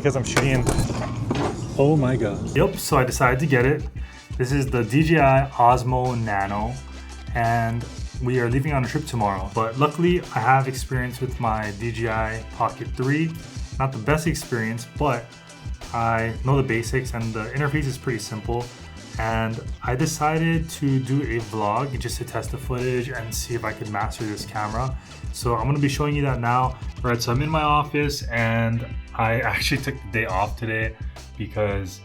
because I'm shooting. Oh my god. Yep, so I decided to get it. This is the DJI Osmo Nano, and we are leaving on a trip tomorrow. But luckily, I have experience with my DJI Pocket 3. Not the best experience, but I know the basics and the interface is pretty simple. And I decided to do a vlog just to test the footage and see if I could master this camera. So I'm gonna be showing you that now. Right, so I'm in my office and I actually took the day off today because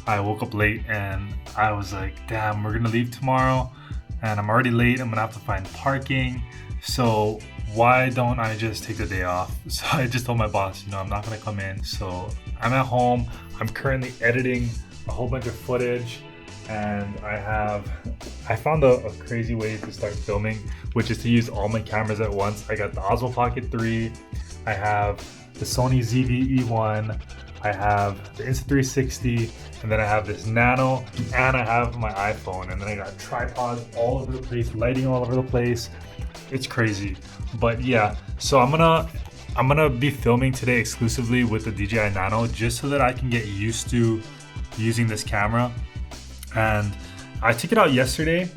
I woke up late and I was like, damn, we're gonna leave tomorrow and I'm already late. I'm gonna have to find parking. So why don't I just take the day off? So I just told my boss, I'm not gonna come in. So I'm at home. I'm currently editing a whole bunch of footage. And I found a crazy way to start filming, which is to use all my cameras at once. I got the Osmo Pocket 3, I have the Sony ZV-E1, I have the Insta360, and then I have this Nano, and I have my iPhone, and then I got tripods all over the place, lighting all over the place. It's crazy. But yeah, so I'm gonna be filming today exclusively with the DJI Nano just so that I can get used to using this camera. And I took it out yesterday,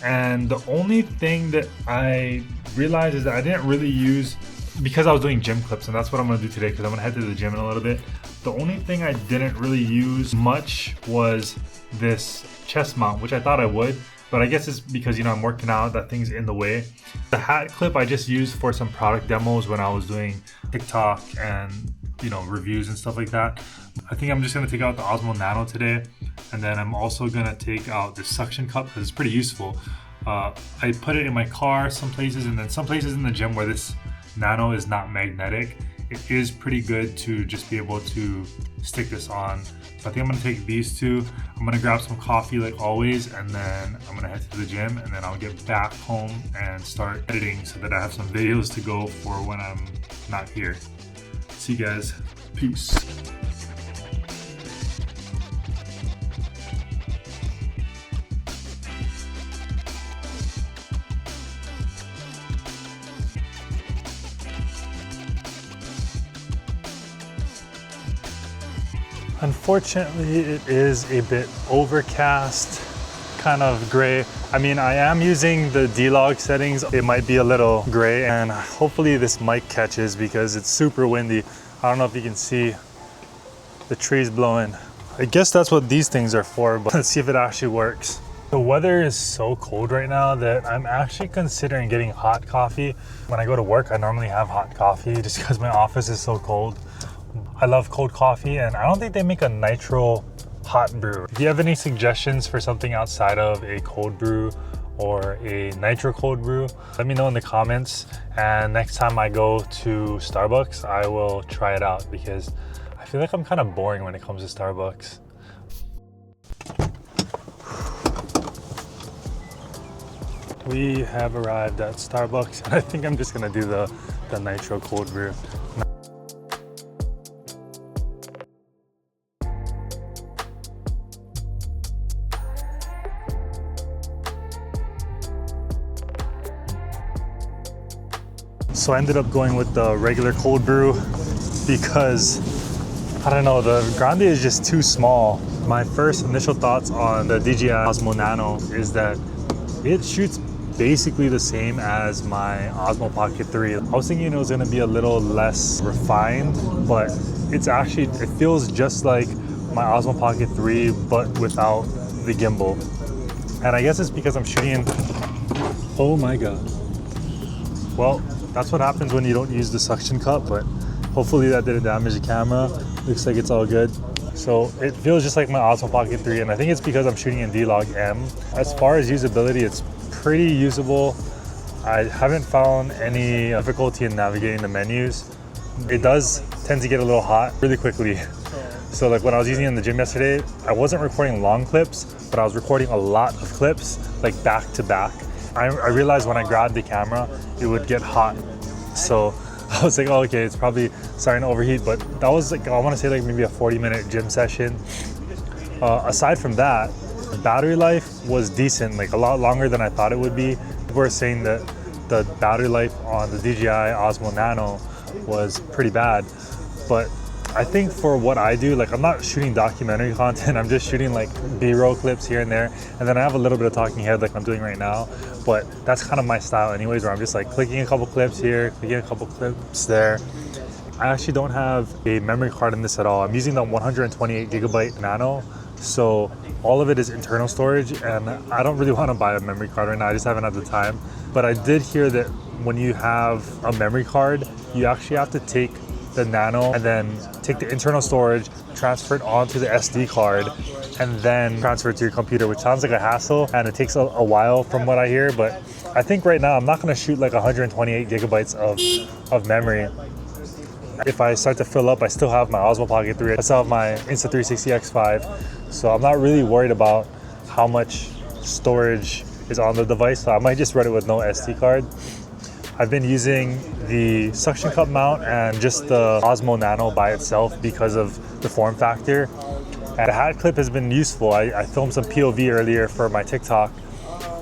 and the only thing that I realized is that I didn't really use, because I was doing gym clips, and that's what I'm gonna do today because I'm gonna head to the gym in a little bit. The only thing I didn't really use much was this chest mount, which I thought I would, but I guess it's because I'm working out, that thing's in the way. The hat clip I just used for some product demos when I was doing TikTok and reviews and stuff like that. I think I'm just gonna take out the Osmo Nano today, and then I'm also gonna take out the suction cup because it's pretty useful. I put it in my car some places, and then some places in the gym where this Nano is not magnetic, it is pretty good to just be able to stick this on. So I think I'm gonna take these two. I'm gonna grab some coffee like always, and then I'm gonna head to the gym, and then I'll get back home and start editing so that I have some videos to go for when I'm not here. See you guys. Peace. Unfortunately, it is a bit overcast, kind of gray. I mean, I am using the D-Log settings. It might be a little gray, and hopefully this mic catches because it's super windy. I don't know if you can see the trees blowing. I guess that's what these things are for, but let's see if it actually works. The weather is so cold right now that I'm actually considering getting hot coffee. When I go to work, I normally have hot coffee just because my office is so cold. I love cold coffee, and I don't think they make a nitro hot brew. If you have any suggestions for something outside of a cold brew or a nitro cold brew, let me know in the comments. And next time I go to Starbucks, I will try it out because I feel like I'm kind of boring when it comes to Starbucks. We have arrived at Starbucks, and I think I'm just gonna do the nitro cold brew. So I ended up going with the regular cold brew because, I don't know, the grande is just too small. My first initial thoughts on the DJI Osmo Nano is that it shoots basically the same as my Osmo Pocket 3. I was thinking it was gonna be a little less refined, but it feels just like my Osmo Pocket 3, but without the gimbal. And I guess it's because I'm shooting oh my God. Well, that's what happens when you don't use the suction cup, but hopefully that didn't damage the camera. Looks like it's all good. So it feels just like my Osmo Pocket 3, and I think it's because I'm shooting in D-Log M. As far as usability, it's pretty usable. I haven't found any difficulty in navigating the menus. It does tend to get a little hot really quickly. So like when I was using it in the gym yesterday, I wasn't recording long clips, but I was recording a lot of clips, like back to back. I realized when I grabbed the camera, it would get hot. So I was like, oh, okay, it's probably starting to overheat, but that was like, I want to say like maybe a 40-minute gym session. Aside from that, the battery life was decent, like a lot longer than I thought it would be. People were saying that the battery life on the DJI Osmo Nano was pretty bad, but I think for what I do, like I'm not shooting documentary content, I'm just shooting like B-roll clips here and there. And then I have a little bit of talking head like I'm doing right now, but that's kind of my style anyways, where I'm just like clicking a couple clips here, clicking a couple clips there. I actually don't have a memory card in this at all. I'm using the 128 gigabyte Nano. So all of it is internal storage, and I don't really want to buy a memory card right now. I just haven't had the time. But I did hear that when you have a memory card, you actually have to take the Nano and then take the internal storage, transfer it onto the SD card, and then transfer it to your computer, which sounds like a hassle and it takes a while from what I hear. But I think right now I'm not going to shoot like 128 gigabytes of memory. If I start to fill up, I still have my Osmo Pocket 3, I still have my Insta360 X5, so I'm not really worried about how much storage is on the device, so I might just run it with no SD card. I've been using the suction cup mount and just the Osmo Nano by itself because of the form factor. And the hat clip has been useful. I filmed some POV earlier for my TikTok,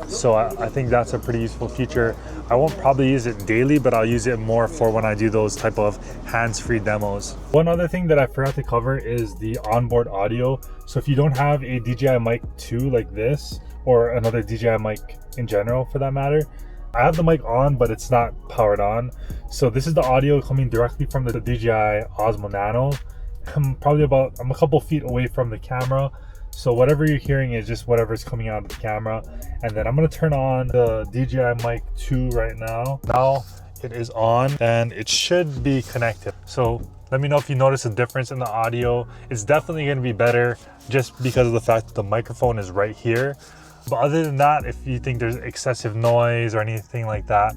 so I think that's a pretty useful feature. I won't probably use it daily, but I'll use it more for when I do those type of hands-free demos. One other thing that I forgot to cover is the onboard audio. So if you don't have a DJI Mic 2 like this, or another DJI mic in general for that matter, I have the mic on, but it's not powered on. So this is the audio coming directly from the DJI Osmo Nano. I'm a couple feet away from the camera. So whatever you're hearing is just whatever's coming out of the camera. And then I'm gonna turn on the DJI Mic 2 right now. Now it is on and it should be connected. So let me know if you notice a difference in the audio. It's definitely gonna be better just because of the fact that the microphone is right here. But other than that, if you think there's excessive noise or anything like that.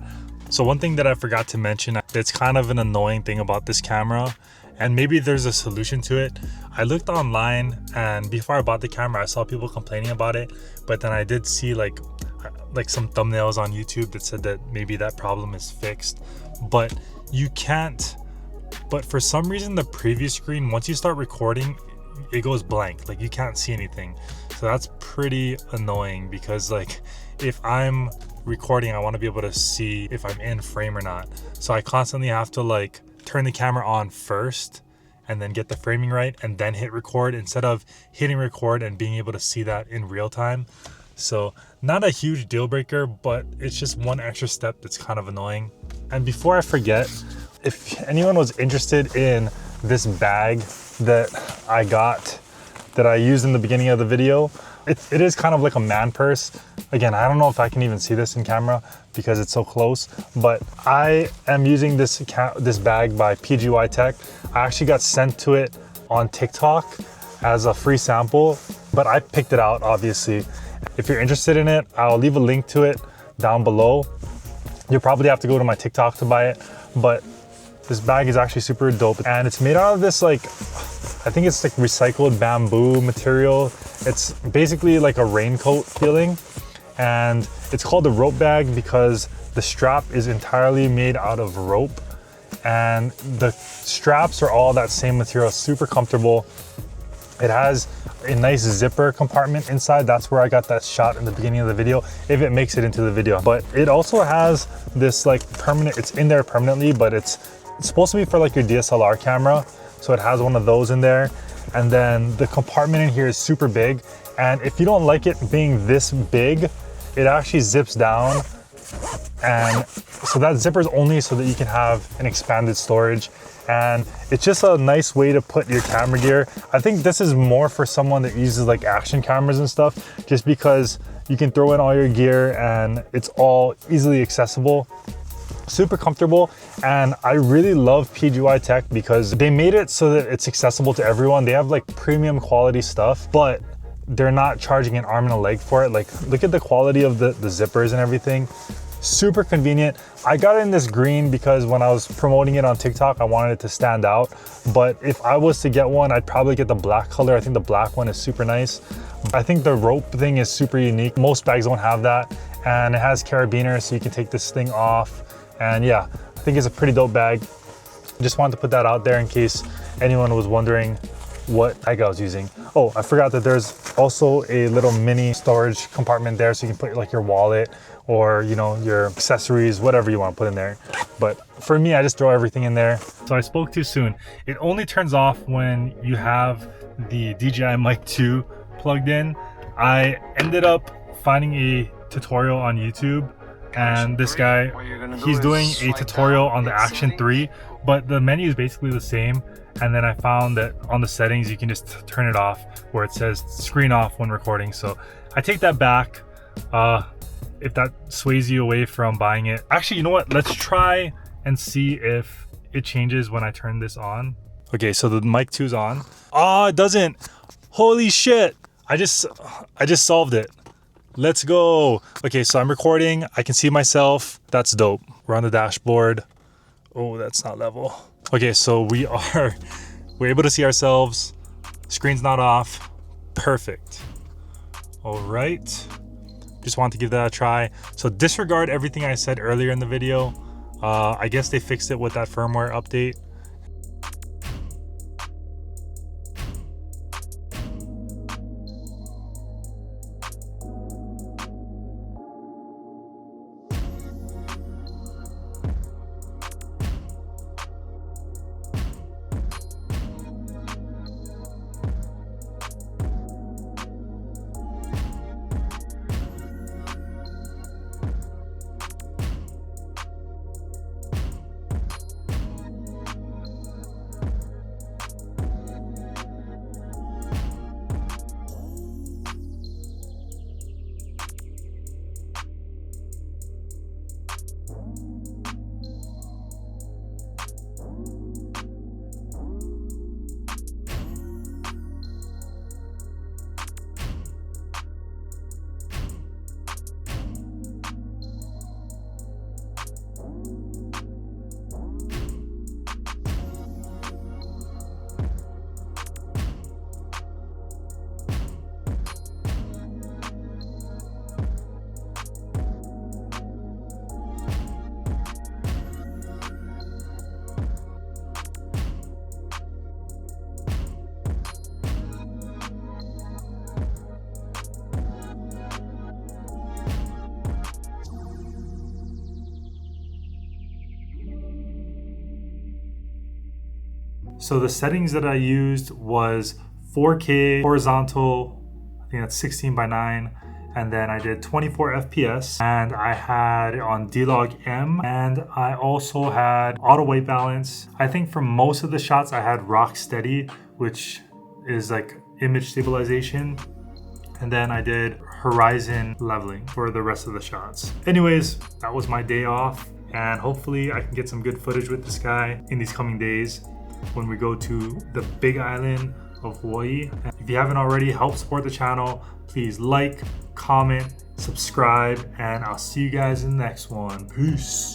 So one thing that I forgot to mention, that's kind of an annoying thing about this camera, and maybe there's a solution to it. I looked online, and before I bought the camera, I saw people complaining about it, but then I did see like some thumbnails on YouTube that said that maybe that problem is fixed. But for some reason, the preview screen, once you start recording, it goes blank, like you can't see anything. So that's pretty annoying, because like if I'm recording, I want to be able to see if I'm in frame or not. So I constantly have to like turn the camera on first and then get the framing right and then hit record, instead of hitting record and being able to see that in real time. So not a huge deal breaker, but it's just one extra step that's kind of annoying. And before I forget, if anyone was interested in this bag that I got, that I used in the beginning of the video, it is kind of like a man purse. Again, I don't know if I can even see this in camera because it's so close, but I am using this bag by PGY Tech. I actually got sent to it on TikTok as a free sample, but I picked it out, obviously. If you're interested in it, I'll leave a link to it down below. You'll probably have to go to my TikTok to buy it, but this bag is actually super dope, and it's made out of this like, I think it's like recycled bamboo material. It's basically like a raincoat feeling, and it's called a rope bag because the strap is entirely made out of rope, and the straps are all that same material, super comfortable. It has a nice zipper compartment inside. That's where I got that shot in the beginning of the video, if it makes it into the video. But it also has this like permanent, it's in there permanently, but it's supposed to be for like your DSLR camera. So it has one of those in there. And then the compartment in here is super big. And if you don't like it being this big, it actually zips down. And so that zipper is only so that you can have an expanded storage. And it's just a nice way to put your camera gear. I think this is more for someone that uses like action cameras and stuff, just because you can throw in all your gear and it's all easily accessible. Super comfortable. And I really love PGY Tech because they made it so that it's accessible to everyone. They have like premium quality stuff, but they're not charging an arm and a leg for it. Like, look at the quality of the zippers and everything. Super convenient. I got it in this green because when I was promoting it on TikTok, I wanted it to stand out. But if I was to get one, I'd probably get the black color. I think the black one is super nice. I think the rope thing is super unique. Most bags don't have that. And it has carabiners, so you can take this thing off. And yeah, I think it's a pretty dope bag. Just wanted to put that out there in case anyone was wondering what bag I was using. Oh, I forgot that there's also a little mini storage compartment there, so you can put like your wallet or you know, your accessories, whatever you want to put in there. But for me, I just throw everything in there. So I spoke too soon. It only turns off when you have the DJI Mic 2 plugged in. I ended up finding a tutorial on YouTube, and this guy, he's doing a tutorial on the Action 3, but the menu is basically the same. And then I found that on the settings, you can just turn it off where it says screen off when recording. So I take that back. If that sways you away from buying it. Actually, you know what? Let's try and see if it changes when I turn this on. Okay, so the Mic 2's on. Oh, it doesn't. Holy shit. I just solved it. Let's go. Okay, so I'm recording. I can see myself. That's dope. We're on the dashboard. Oh, that's not level. Okay, so we're able to see ourselves. Screen's not off. Perfect. All right. Just want to give that a try. So disregard everything I said earlier in the video. I guess they fixed it with that firmware update. So the settings that I used was 4K horizontal, I think that's 16:9, and then I did 24 FPS, and I had it on D-Log M, and I also had auto white balance. I think for most of the shots I had rock steady, which is like image stabilization, and then I did horizon leveling for the rest of the shots. Anyways, that was my day off, and hopefully I can get some good footage with this guy in these coming days when we go to the big island of Hawaii. If you haven't already, help support the channel. Please like, comment, subscribe, and I'll see you guys in the next one. Peace.